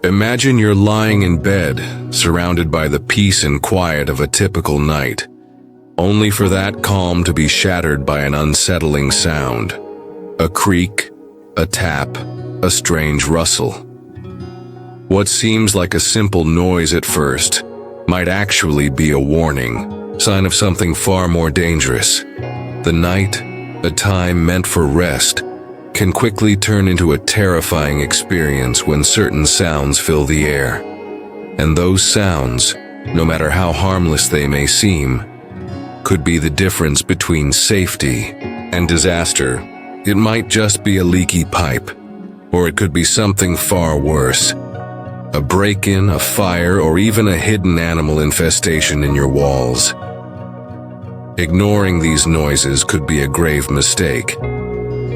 Imagine you're lying in bed, surrounded by the peace and quiet of a typical night, only for that calm to be shattered by an unsettling sound. A creak, a tap, a strange rustle. What seems like a simple noise at first might actually be a warning, sign of something far more dangerous. The night, a time meant for rest, can quickly turn into a terrifying experience when certain sounds fill the air. And those sounds, no matter how harmless they may seem, could be the difference between safety and disaster. It might just be a leaky pipe, or it could be something far worse. A break-in, a fire, or even a hidden animal infestation in your walls. Ignoring these noises could be a grave mistake.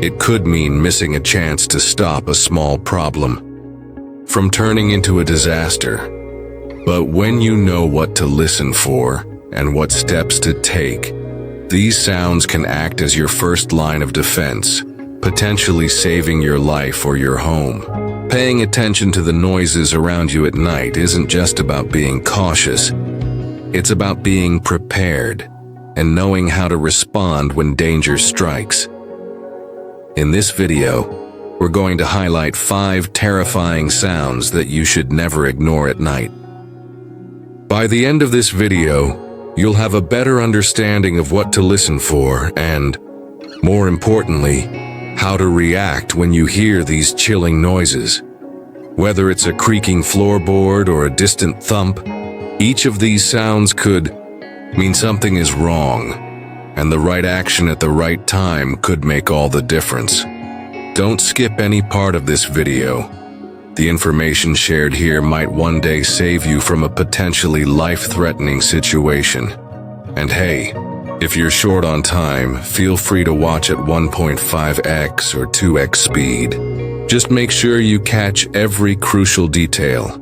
It could mean missing a chance to stop a small problem from turning into a disaster. But when you know what to listen for and what steps to take, these sounds can act as your first line of defense, potentially saving your life or your home. Paying attention to the noises around you at night isn't just about being cautious. It's about being prepared and knowing how to respond when danger strikes. In this video, we're going to highlight 5 terrifying sounds that you should never ignore at night. By the end of this video, you'll have a better understanding of what to listen for and, more importantly, how to react when you hear these chilling noises. Whether it's a creaking floorboard or a distant thump, each of these sounds could mean something is wrong, and the right action at the right time could make all the difference. Don't skip any part of this video. The information shared here might one day save you from a potentially life-threatening situation. And hey, if you're short on time, feel free to watch at 1.5x or 2x speed. Just make sure you catch every crucial detail.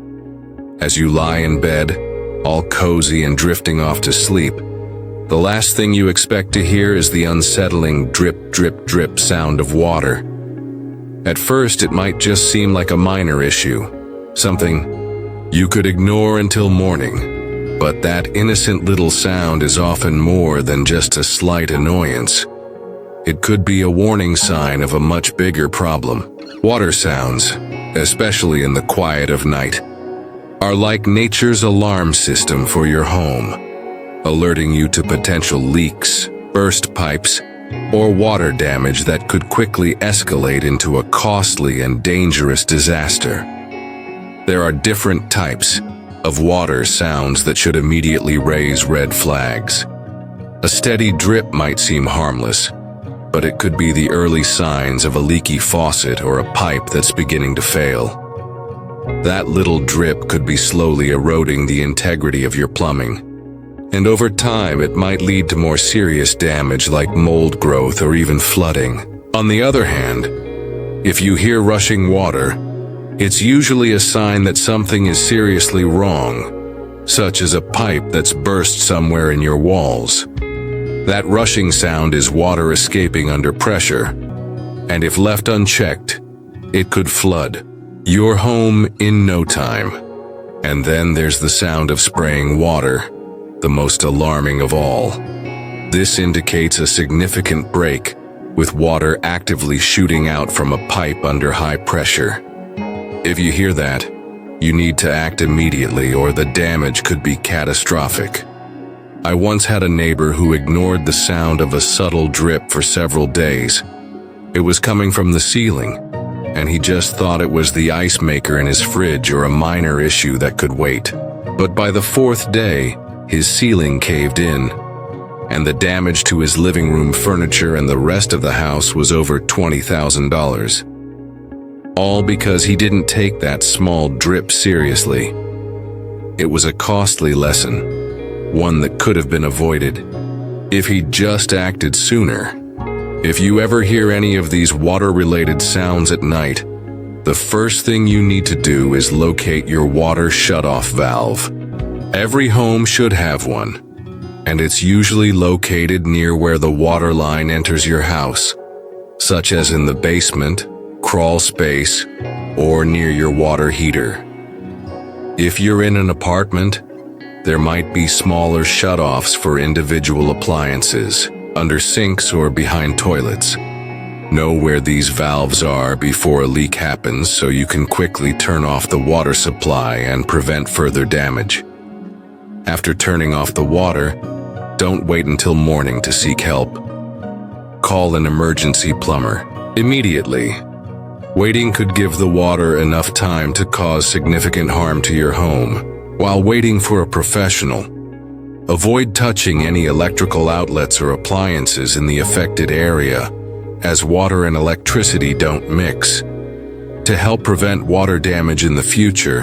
As you lie in bed, all cozy and drifting off to sleep, the last thing you expect to hear is the unsettling drip, drip, drip sound of water. At first, it might just seem like a minor issue, something you could ignore until morning. But that innocent little sound is often more than just a slight annoyance. It could be a warning sign of a much bigger problem. Water sounds, especially in the quiet of night, are like nature's alarm system for your home, alerting you to potential leaks, burst pipes, or water damage that could quickly escalate into a costly and dangerous disaster. There are different types of water sounds that should immediately raise red flags. A steady drip might seem harmless, but it could be the early signs of a leaky faucet or a pipe that's beginning to fail. That little drip could be slowly eroding the integrity of your plumbing, and over time it might lead to more serious damage like mold growth or even flooding. On the other hand, if you hear rushing water, it's usually a sign that something is seriously wrong, such as a pipe that's burst somewhere in your walls. That rushing sound is water escaping under pressure, and if left unchecked, it could flood your home in no time. And then there's the sound of spraying water, the most alarming of all. This indicates a significant break, with water actively shooting out from a pipe under high pressure. If you hear that, you need to act immediately or the damage could be catastrophic. I once had a neighbor who ignored the sound of a subtle drip for several days. It was coming from the ceiling, and he just thought it was the ice maker in his fridge or a minor issue that could wait. But by the 4th day, his ceiling caved in, and the damage to his living room furniture and the rest of the house was over $20,000. All because he didn't take that small drip seriously. It was a costly lesson, one that could have been avoided if he'd just acted sooner. If you ever hear any of these water-related sounds at night, the first thing you need to do is locate your water shutoff valve. Every home should have one, and it's usually located near where the water line enters your house, such as in the basement, crawl space, or near your water heater. If you're in an apartment, there might be smaller shutoffs for individual appliances, under sinks or behind toilets. Know where these valves are before a leak happens so you can quickly turn off the water supply and prevent further damage. After turning off the water, don't wait until morning to seek help. Call an emergency plumber immediately. Waiting could give the water enough time to cause significant harm to your home. While waiting for a professional, avoid touching any electrical outlets or appliances in the affected area, as water and electricity don't mix. To help prevent water damage in the future,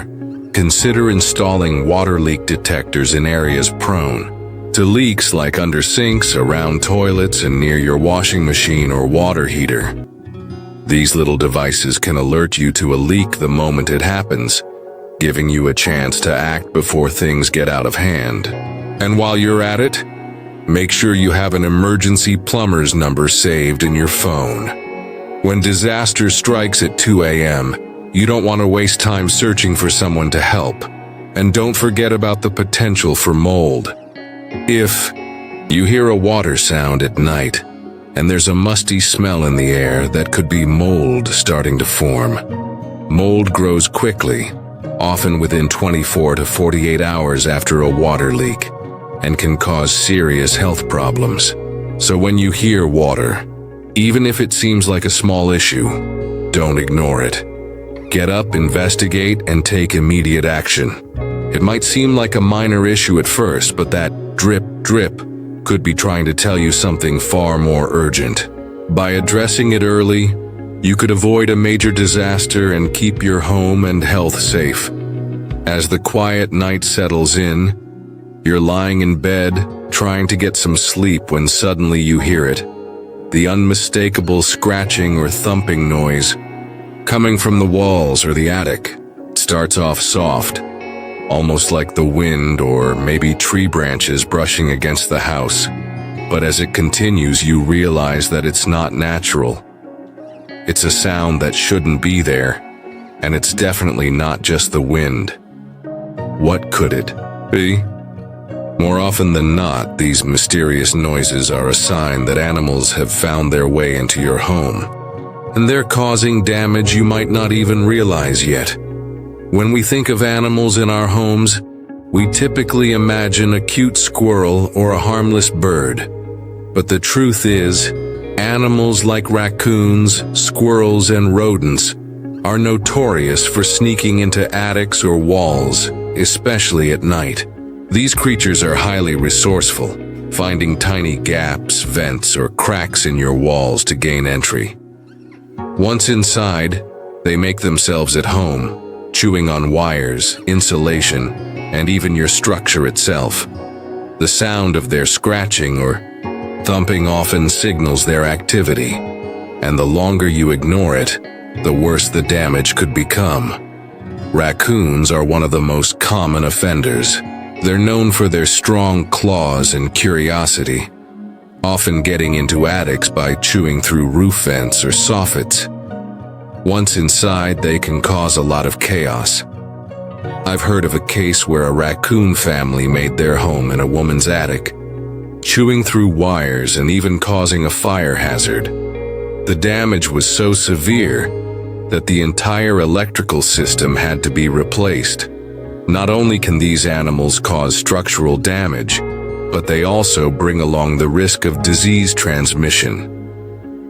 consider installing water leak detectors in areas prone to leaks, like under sinks, around toilets, and near your washing machine or water heater. These little devices can alert you to a leak the moment it happens, giving you a chance to act before things get out of hand. And while you're at it, make sure you have an emergency plumber's number saved in your phone. When disaster strikes at 2 a.m., you don't want to waste time searching for someone to help. And don't forget about the potential for mold. If you hear a water sound at night, and there's a musty smell in the air, that could be mold starting to form. Mold grows quickly, often within 24 to 48 hours after a water leak, and can cause serious health problems. So when you hear water, even if it seems like a small issue, don't ignore it. Get up, investigate, and take immediate action. It might seem like a minor issue at first, but that drip, drip could be trying to tell you something far more urgent. By addressing it early, you could avoid a major disaster and keep your home and health safe. As the quiet night settles in, you're lying in bed, trying to get some sleep, when suddenly you hear it. The unmistakable scratching or thumping noise coming from the walls or the attic. It starts off soft, almost like the wind or maybe tree branches brushing against the house. But as it continues, you realize that it's not natural. It's a sound that shouldn't be there, and it's definitely not just the wind. What could it be? More often than not, these mysterious noises are a sign that animals have found their way into your home, and they're causing damage you might not even realize yet. When we think of animals in our homes, we typically imagine a cute squirrel or a harmless bird. But the truth is, animals like raccoons, squirrels, and rodents are notorious for sneaking into attics or walls, especially at night. These creatures are highly resourceful, finding tiny gaps, vents, or cracks in your walls to gain entry. Once inside, they make themselves at home, chewing on wires, insulation, and even your structure itself. The sound of their scratching or thumping often signals their activity, and the longer you ignore it, the worse the damage could become. Raccoons are one of the most common offenders. They're known for their strong claws and curiosity, often getting into attics by chewing through roof vents or soffits. Once inside, they can cause a lot of chaos. I've heard of a case where a raccoon family made their home in a woman's attic, chewing through wires and even causing a fire hazard. The damage was so severe that the entire electrical system had to be replaced. Not only can these animals cause structural damage, but they also bring along the risk of disease transmission.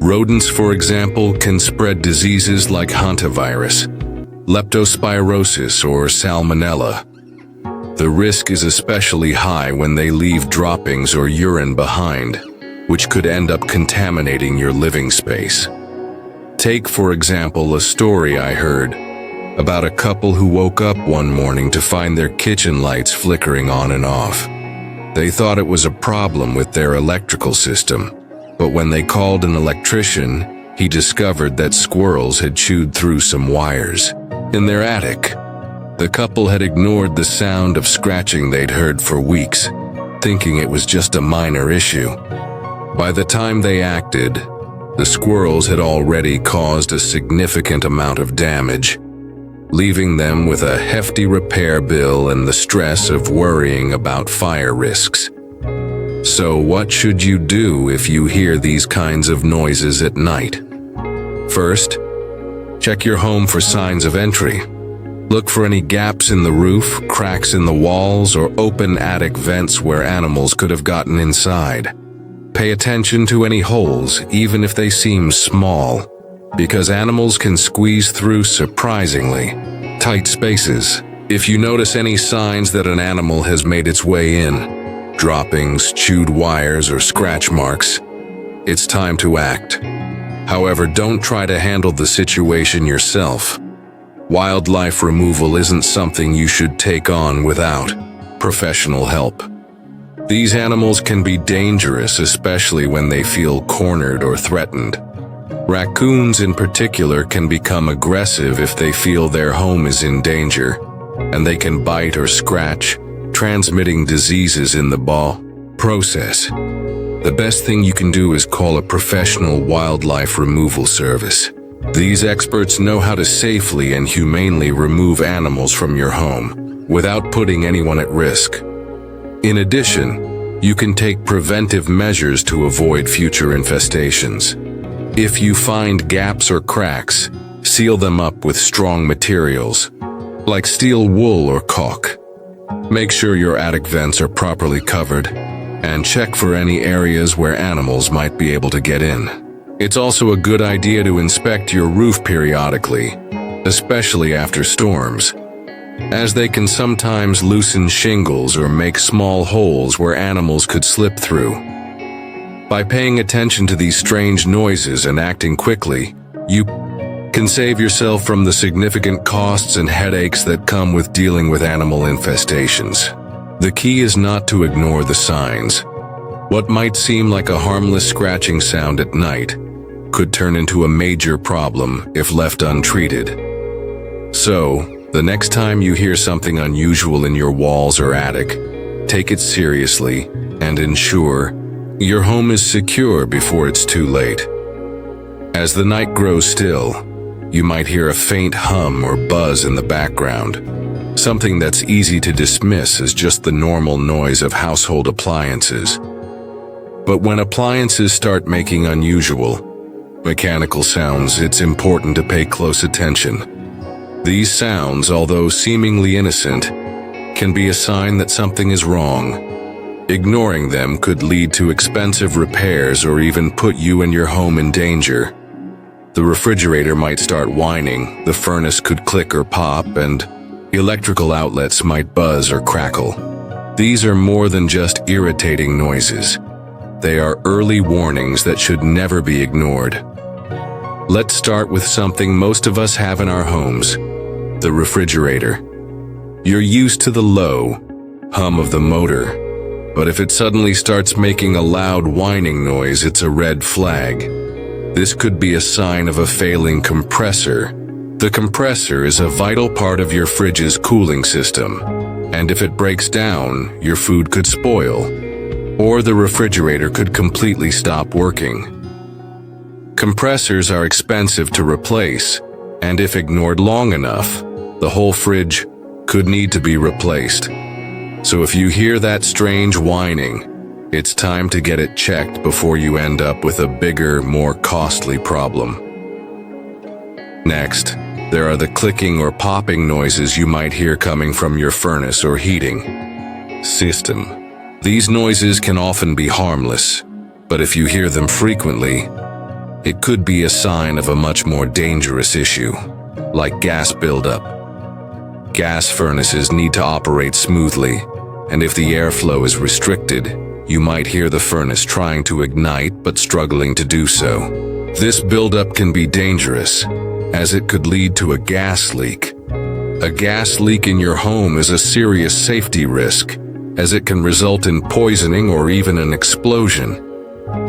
Rodents, for example, can spread diseases like hantavirus, leptospirosis, or salmonella. The risk is especially high when they leave droppings or urine behind, which could end up contaminating your living space. Take, for example, a story I heard about a couple who woke up one morning to find their kitchen lights flickering on and off. They thought it was a problem with their electrical system, but when they called an electrician, he discovered that squirrels had chewed through some wires in their attic. The couple had ignored the sound of scratching they'd heard for weeks, thinking it was just a minor issue. By the time they acted, the squirrels had already caused a significant amount of damage. leaving them with a hefty repair bill and the stress of worrying about fire risks. So what should you do if you hear these kinds of noises at night? First, check your home for signs of entry. Look for any gaps in the roof, cracks in the walls, or open attic vents where animals could have gotten inside. Pay attention to any holes, even if they seem small, because animals can squeeze through surprisingly tight spaces. If you notice any signs that an animal has made its way in, droppings, chewed wires, or scratch marks, it's time to act. However, don't try to handle the situation yourself. Wildlife removal isn't something you should take on without professional help. These animals can be dangerous, especially when they feel cornered or threatened. Raccoons in particular can become aggressive if they feel their home is in danger, and they can bite or scratch, transmitting diseases in the process. The best thing you can do is call a professional wildlife removal service. These experts know how to safely and humanely remove animals from your home without putting anyone at risk. In addition, you can take preventive measures to avoid future infestations. If you find gaps or cracks, seal them up with strong materials, like steel wool or caulk. Make sure your attic vents are properly covered, and check for any areas where animals might be able to get in. It's also a good idea to inspect your roof periodically, especially after storms, as they can sometimes loosen shingles or make small holes where animals could slip through. By paying attention to these strange noises and acting quickly, you can save yourself from the significant costs and headaches that come with dealing with animal infestations. The key is not to ignore the signs. What might seem like a harmless scratching sound at night could turn into a major problem if left untreated. So, the next time you hear something unusual in your walls or attic, take it seriously and ensure your home is secure before it's too late. As the night grows still, you might hear a faint hum or buzz in the background, something that's easy to dismiss as just the normal noise of household appliances. But when appliances start making unusual, mechanical sounds, it's important to pay close attention. These sounds, although seemingly innocent, can be a sign that something is wrong. Ignoring them could lead to expensive repairs or even put you and your home in danger. The refrigerator might start whining, the furnace could click or pop, and electrical outlets might buzz or crackle. These are more than just irritating noises. They are early warnings that should never be ignored. Let's start with something most of us have in our homes: the refrigerator. You're used to the low hum of the motor, but if it suddenly starts making a loud whining noise, it's a red flag. This could be a sign of a failing compressor. The compressor is a vital part of your fridge's cooling system, and if it breaks down, your food could spoil, or the refrigerator could completely stop working. Compressors are expensive to replace, and if ignored long enough, the whole fridge could need to be replaced. So if you hear that strange whining, it's time to get it checked before you end up with a bigger, more costly problem. Next, there are the clicking or popping noises you might hear coming from your furnace or heating system. These noises can often be harmless, but if you hear them frequently, it could be a sign of a much more dangerous issue, like gas buildup. Gas furnaces need to operate smoothly, and if the airflow is restricted, you might hear the furnace trying to ignite but struggling to do so. This buildup can be dangerous, as it could lead to a gas leak. A gas leak in your home is a serious safety risk, as it can result in poisoning or even an explosion.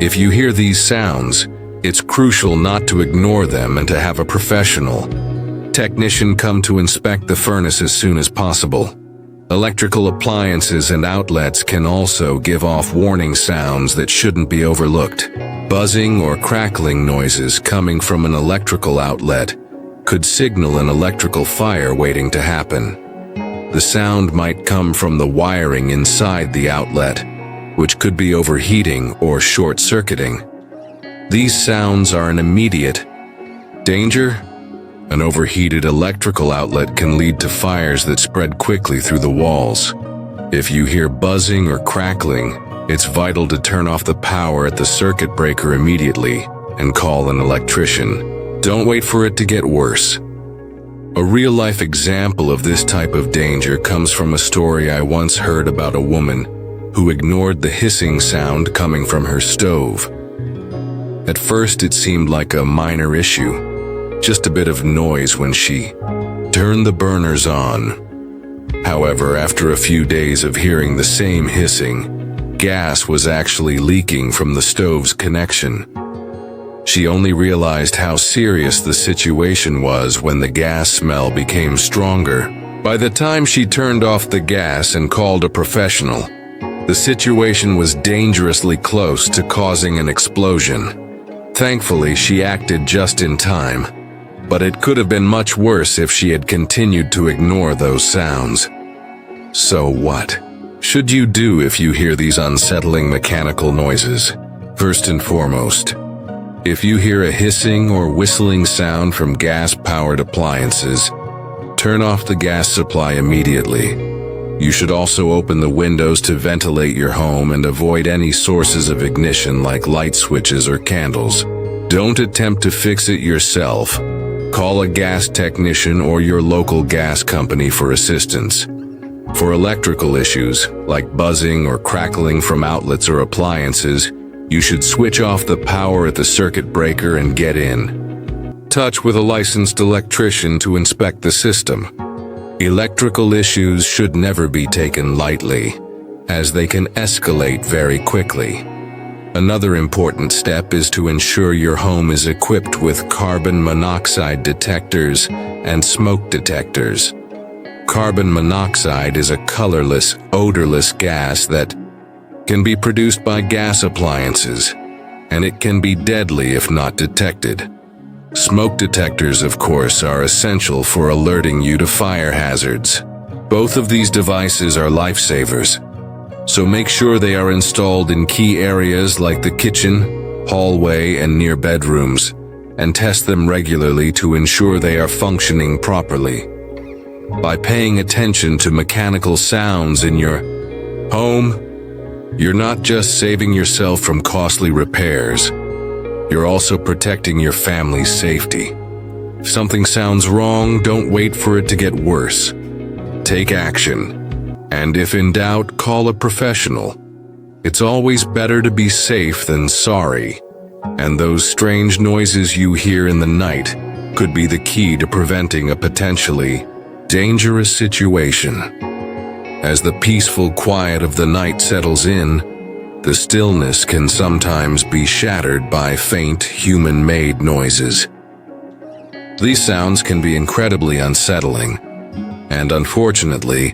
If you hear these sounds, it's crucial not to ignore them and to have a professional technician come to inspect the furnace as soon as possible. Electrical appliances and outlets can also give off warning sounds that shouldn't be overlooked. Buzzing or crackling noises coming from an electrical outlet could signal an electrical fire waiting to happen. The sound might come from the wiring inside the outlet, which could be overheating or short-circuiting. These sounds are an immediate danger. An overheated electrical outlet can lead to fires that spread quickly through the walls. If you hear buzzing or crackling, it's vital to turn off the power at the circuit breaker immediately and call an electrician. Don't wait for it to get worse. A real-life example of this type of danger comes from a story I once heard about a woman who ignored the hissing sound coming from her stove. At first, it seemed like a minor issue, just a bit of noise when she turned the burners on. However, after a few days of hearing the same hissing, gas was actually leaking from the stove's connection. She only realized how serious the situation was when the gas smell became stronger. By the time she turned off the gas and called a professional, the situation was dangerously close to causing an explosion. Thankfully, she acted just in time, but it could have been much worse if she had continued to ignore those sounds. So what should you do if you hear these unsettling mechanical noises? First and foremost, if you hear a hissing or whistling sound from gas-powered appliances, turn off the gas supply immediately. You should also open the windows to ventilate your home and avoid any sources of ignition like light switches or candles. Don't attempt to fix it yourself. Call a gas technician or your local gas company for assistance. For electrical issues, like buzzing or crackling from outlets or appliances, you should switch off the power at the circuit breaker and get in touch with a licensed electrician to inspect the system. Electrical issues should never be taken lightly, as they can escalate very quickly. Another important step is to ensure your home is equipped with carbon monoxide detectors and smoke detectors. Carbon monoxide is a colorless, odorless gas that can be produced by gas appliances, and it can be deadly if not detected. Smoke detectors, of course, are essential for alerting you to fire hazards. Both of these devices are lifesavers, so make sure they are installed in key areas like the kitchen, hallway, and near bedrooms, and test them regularly to ensure they are functioning properly. By paying attention to mechanical sounds in your home, you're not just saving yourself from costly repairs, you're also protecting your family's safety. If something sounds wrong, don't wait for it to get worse. Take action. And if in doubt, call a professional. It's always better to be safe than sorry. And those strange noises you hear in the night could be the key to preventing a potentially dangerous situation. As the peaceful quiet of the night settles in, the stillness can sometimes be shattered by faint, human-made noises. These sounds can be incredibly unsettling, and unfortunately,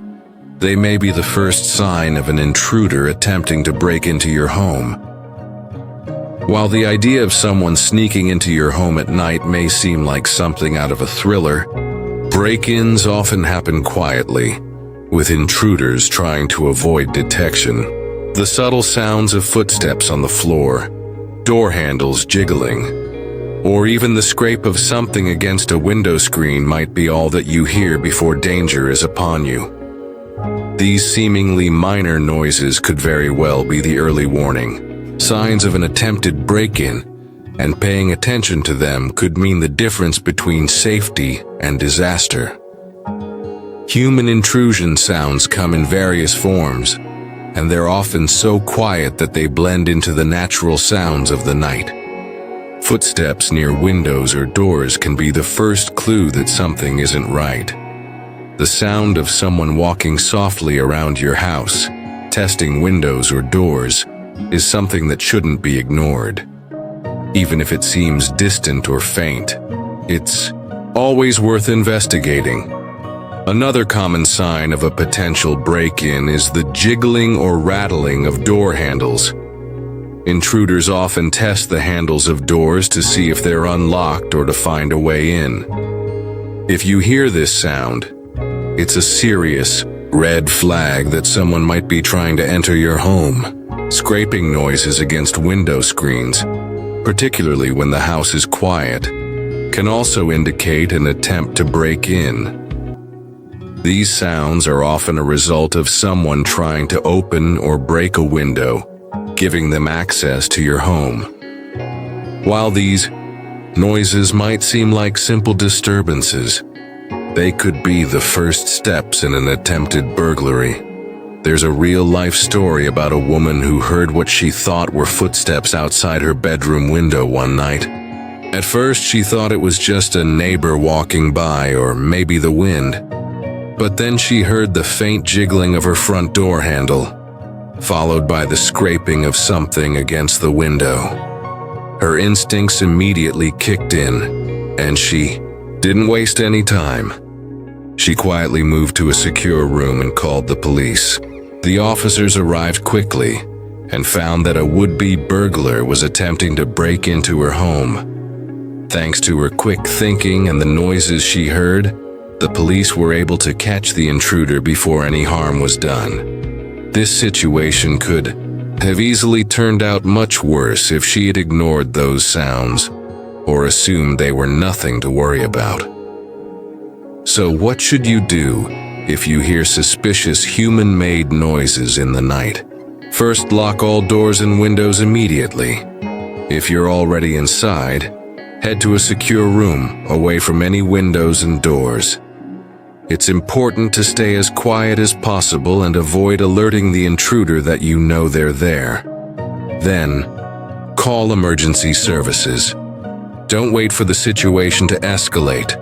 they may be the first sign of an intruder attempting to break into your home. While the idea of someone sneaking into your home at night may seem like something out of a thriller, break-ins often happen quietly, with intruders trying to avoid detection. The subtle sounds of footsteps on the floor, door handles jiggling, or even the scrape of something against a window screen might be all that you hear before danger is upon you. These seemingly minor noises could very well be the early warning, signs of an attempted break-in, and paying attention to them could mean the difference between safety and disaster. Human intrusion sounds come in various forms, and they're often so quiet that they blend into the natural sounds of the night. Footsteps near windows or doors can be the first clue that something isn't right. The sound of someone walking softly around your house, testing windows or doors, is something that shouldn't be ignored. Even if it seems distant or faint, it's always worth investigating. Another common sign of a potential break-in is the jiggling or rattling of door handles. Intruders often test the handles of doors to see if they're unlocked or to find a way in. If you hear this sound, it's a serious red flag that someone might be trying to enter your home. Scraping noises against window screens, particularly when the house is quiet, can also indicate an attempt to break in. These sounds are often a result of someone trying to open or break a window, giving them access to your home. While these noises might seem like simple disturbances, they could be the first steps in an attempted burglary. There's a real-life story about a woman who heard what she thought were footsteps outside her bedroom window one night. At first, she thought it was just a neighbor walking by or maybe the wind. But then she heard the faint jiggling of her front door handle, followed by the scraping of something against the window. Her instincts immediately kicked in, and she didn't waste any time. She quietly moved to a secure room and called the police. The officers arrived quickly and found that a would-be burglar was attempting to break into her home. Thanks to her quick thinking and the noises she heard, the police were able to catch the intruder before any harm was done. This situation could have easily turned out much worse if she had ignored those sounds or assumed they were nothing to worry about. So what should you do if you hear suspicious human-made noises in the night? First, lock all doors and windows immediately. If you're already inside, head to a secure room away from any windows and doors. It's important to stay as quiet as possible and avoid alerting the intruder that you know they're there. Then, call emergency services. Don't wait for the situation to escalate.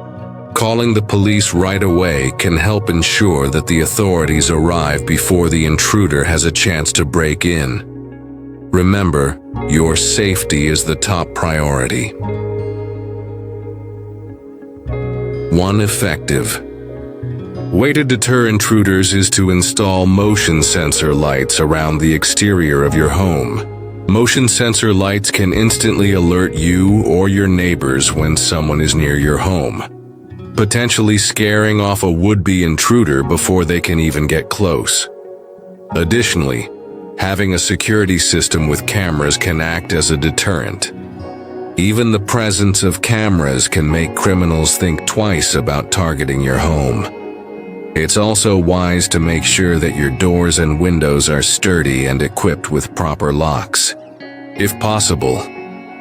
Calling the police right away can help ensure that the authorities arrive before the intruder has a chance to break in. Remember, your safety is the top priority. 1 effective way to deter intruders is to install motion sensor lights around the exterior of your home. Motion sensor lights can instantly alert you or your neighbors when someone is near your home, potentially scaring off a would-be intruder before they can even get close. Additionally, having a security system with cameras can act as a deterrent. Even the presence of cameras can make criminals think twice about targeting your home. It's also wise to make sure that your doors and windows are sturdy and equipped with proper locks. If possible,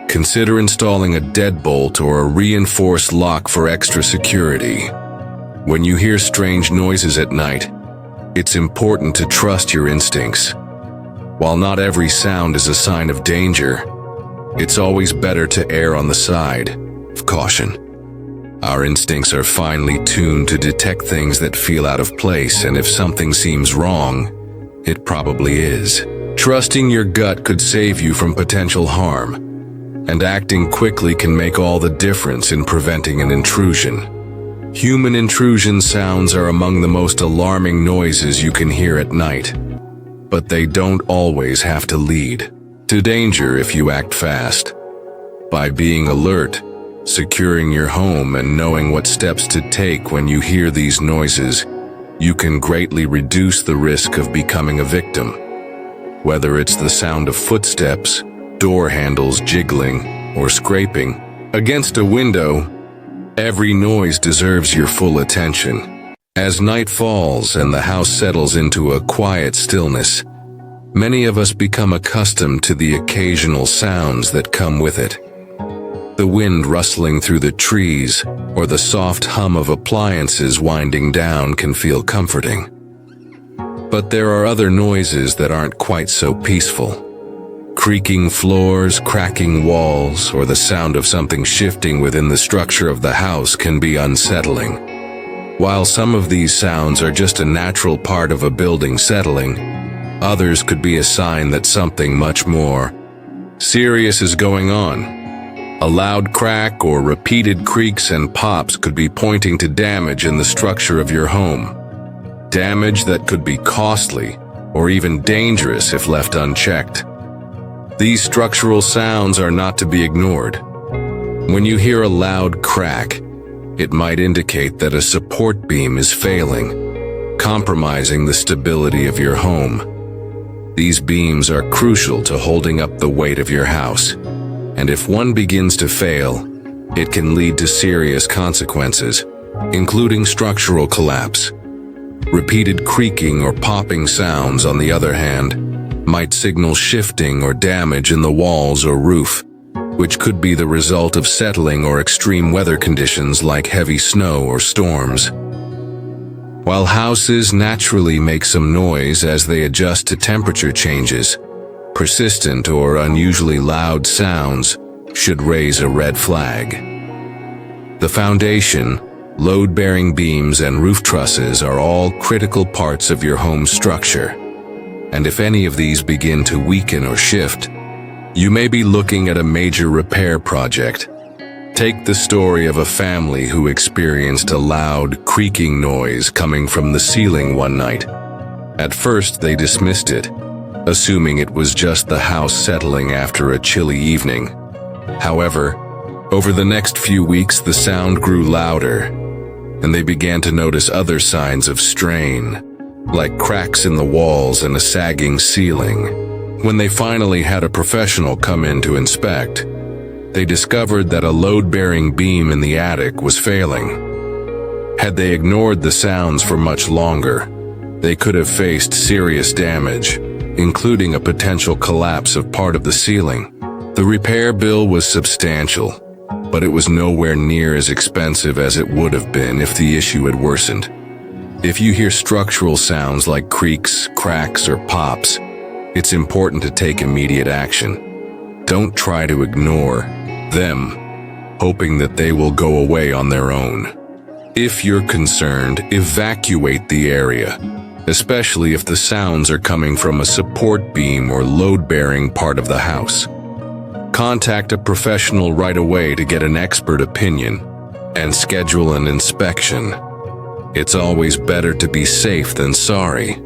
consider installing a deadbolt or a reinforced lock for extra security. When you hear strange noises at night, it's important to trust your instincts. While not every sound is a sign of danger, it's always better to err on the side of caution. Our instincts are finely tuned to detect things that feel out of place, and if something seems wrong, it probably is. Trusting your gut could save you from potential harm, and acting quickly can make all the difference in preventing an intrusion. Human intrusion sounds are among the most alarming noises you can hear at night, but they don't always have to lead to danger if you act fast. By being alert, securing your home, and knowing what steps to take when you hear these noises, you can greatly reduce the risk of becoming a victim. Whether it's the sound of footsteps, door handles jiggling, or scraping against a window, every noise deserves your full attention. As night falls and the house settles into a quiet stillness, many of us become accustomed to the occasional sounds that come with it. The wind rustling through the trees or the soft hum of appliances winding down can feel comforting. But there are other noises that aren't quite so peaceful. Creaking floors, cracking walls, or the sound of something shifting within the structure of the house can be unsettling. While some of these sounds are just a natural part of a building settling, others could be a sign that something much more serious is going on. A loud crack or repeated creaks and pops could be pointing to damage in the structure of your home. Damage that could be costly or even dangerous if left unchecked. These structural sounds are not to be ignored. When you hear a loud crack, It might indicate that a support beam is failing, compromising the stability of your home. These beams are crucial to holding up the weight of your house, and if one begins to fail, it can lead to serious consequences, including structural collapse. Repeated creaking or popping sounds, on the other hand, might signal shifting or damage in the walls or roof, which could be the result of settling or extreme weather conditions like heavy snow or storms. While houses naturally make some noise as they adjust to temperature changes, persistent or unusually loud sounds should raise a red flag. The foundation, load-bearing beams, and roof trusses are all critical parts of your home's structure, and if any of these begin to weaken or shift, you may be looking at a major repair project. Take the story of a family who experienced a loud, creaking noise coming from the ceiling one night. At first, they dismissed it, assuming it was just the house settling after a chilly evening. However, over the next few weeks, the sound grew louder, and they began to notice other signs of strain, like cracks in the walls and a sagging ceiling. When they finally had a professional come in to inspect, they discovered that a load-bearing beam in the attic was failing. Had they ignored the sounds for much longer, they could have faced serious damage, including a potential collapse of part of the ceiling. The repair bill was substantial, but it was nowhere near as expensive as it would have been if the issue had worsened. If you hear structural sounds like creaks, cracks, or pops, it's important to take immediate action. Don't try to ignore them, hoping that they will go away on their own. If you're concerned, evacuate the area, especially if the sounds are coming from a support beam or load-bearing part of the house. Contact a professional right away to get an expert opinion and schedule an inspection. It's always better to be safe than sorry.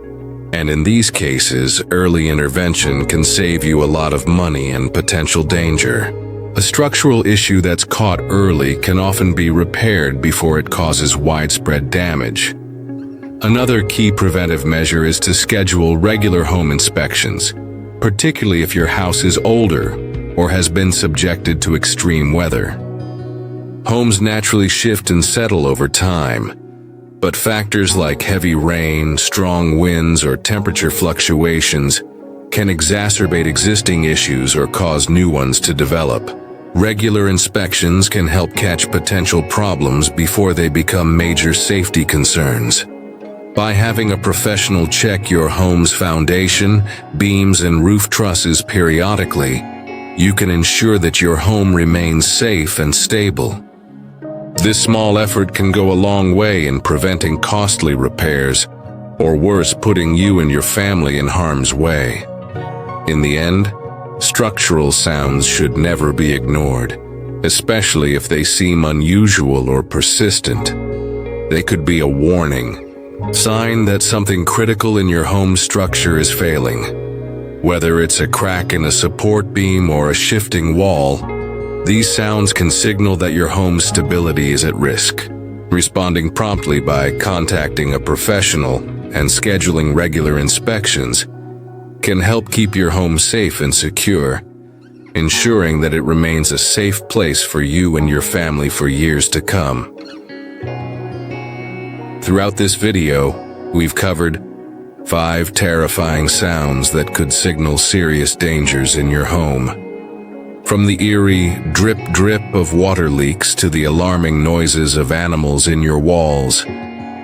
And in these cases, early intervention can save you a lot of money and potential danger. A structural issue that's caught early can often be repaired before it causes widespread damage. Another key preventive measure is to schedule regular home inspections, particularly if your house is older or has been subjected to extreme weather. Homes naturally shift and settle over time, but factors like heavy rain, strong winds, or temperature fluctuations can exacerbate existing issues or cause new ones to develop. Regular inspections can help catch potential problems before they become major safety concerns. By having a professional check your home's foundation, beams, and roof trusses periodically, you can ensure that your home remains safe and stable. This small effort can go a long way in preventing costly repairs, or worse, putting you and your family in harm's way. In the end, structural sounds should never be ignored, especially if they seem unusual or persistent. They could be a warning, sign that something critical in your home structure is failing. Whether it's a crack in a support beam or a shifting wall, these sounds can signal that your home's stability is at risk. Responding promptly by contacting a professional and scheduling regular inspections can help keep your home safe and secure, ensuring that it remains a safe place for you and your family for years to come. Throughout this video, we've covered 5 terrifying sounds that could signal serious dangers in your home. From the eerie drip-drip of water leaks to the alarming noises of animals in your walls,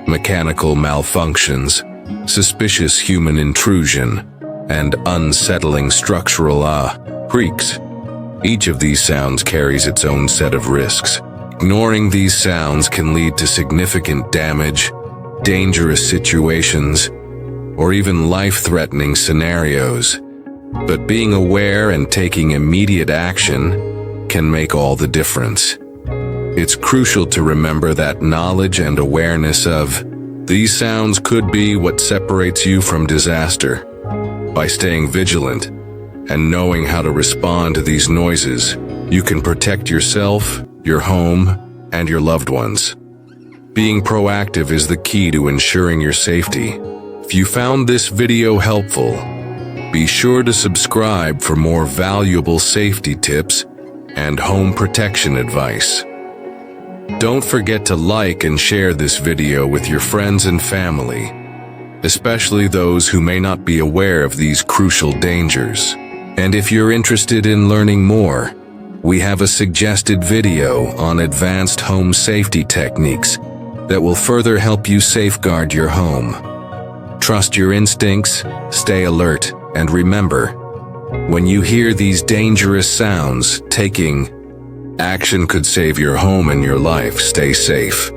mechanical malfunctions, suspicious human intrusion, and unsettling structural creaks. Each of these sounds carries its own set of risks. Ignoring these sounds can lead to significant damage, dangerous situations, or even life-threatening scenarios. But being aware and taking immediate action can make all the difference. It's crucial to remember that knowledge and awareness of these sounds could be what separates you from disaster. By staying vigilant and knowing how to respond to these noises, you can protect yourself, your home, and your loved ones. Being proactive is the key to ensuring your safety. If you found this video helpful, be sure to subscribe for more valuable safety tips and home protection advice. Don't forget to like and share this video with your friends and family, especially those who may not be aware of these crucial dangers. And if you're interested in learning more, we have a suggested video on advanced home safety techniques that will further help you safeguard your home. Trust your instincts, stay alert, and remember, when you hear these dangerous sounds, taking action could save your home and your life. Stay safe.